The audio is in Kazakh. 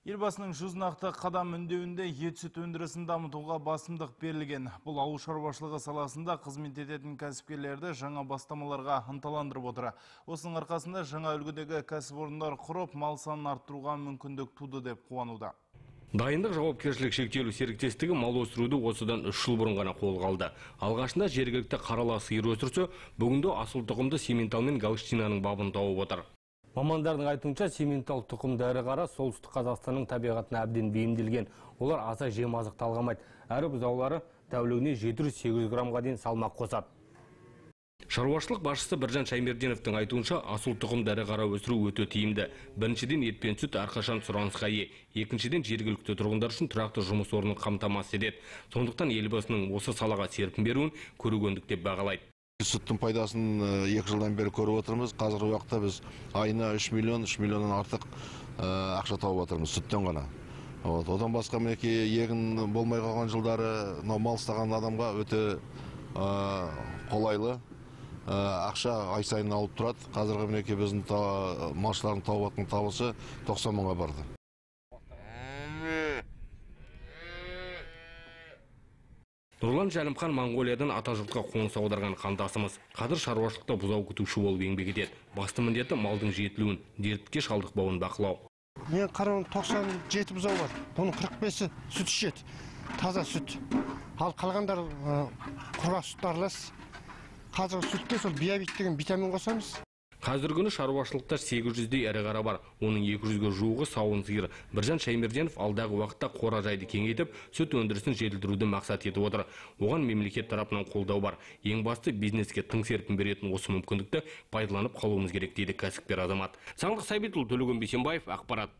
Елбасының 100 нақты қадам үндеуінде ет сүт өндірісін дамытуға басымдық берілген. Бұл ауыл шаруашылығы саласында қызмет ететін кәсіпкерлерді жаңа бастамаларға ынталандырып отыр. Осының арқасында жаңа үлгідегі кәсіпорындар құрып, мал санын арттыруға мүмкіндік туды деп қуануда. Дайындық жауапкершілік шектеулі серіктестігі мал өсіруді осыдан 3 жыл бұрын ғана қолға алды. Алғашында жергілікті қарала сиыр өсірсе, бүгінде асыл тұқымды Симментал мен Галштинаның бабын тауып отыр. Мамандардың айтуынша Симментал тұқымды ірі қара солтүстік Қазақстанның табиғатына әбден бейімделген. Олар аса жем азық талғамайды. Әрі бұзаулары тәулігіне 700-800 граммға дейін салмақ қосады. Шаруашылық басшысы Біржан Шаймерденовтың айтуынша асыл тұқымды ірі қара өсіру өте тиімді. Біріншіден ет пен сүт әрқашан сұранысқа ие. Екіншіден жергілікті тұрғындар үшін тұрақты жұмыс орнын қамтамасыз етеді. Сондықтан елбасының осы салаға серпін беруін көрегендік деп бағалайды. Сүттің пайдасын 2 жылдан бері көріп отырмыз. Қазіргі уақытта біз айына 3 миллионнан артық ақша тауып отырмыз сүттен ғана. Одан басқа мінекей егін болмай қалған жылдары мал ұстаған адамға өте қолайлы ақша ай сайын алып тұрады. Қазіргі мінекей біздің малшылардың тауып жатқан табысы 90 мыңға барды. Нұрлан Жәлімхан Монғолиядан атажұртқа қоныс аударған қандасымыз. Қазір шаруашылықта бұзау күтуші болып еңбек етеді. Басты міндеті малдың жетілуін, дертке шалдықпауын бақылау. Мен қарауым 97 бұзау бар. Оның 45-і сүт ішеді, таза сүт. Ал қалғандар құрғақ сүт аралас. Қазір сүтке сол биовит деген витамин қосамыз. Қазіргі күні шаруашылықта 800-дей ірі қара бар. Оның 200-ге жуығы сауын сиыр. Біржан Шаймерденов алдағы уақытта қора-жайды кеңейтіп, сүт өндірісін жетілдіруді мақсат етіп отыр. Оған мемлекет тарапынан қолдау бар. Ең басты бизнеске тың серпін беретін осы мүмкіндікті пайдаланып қалуымыз керек дейді кәсіпкер азамат. Саңлық Сәбитұлы, Төлеген Бейсенбаев, ақпарат.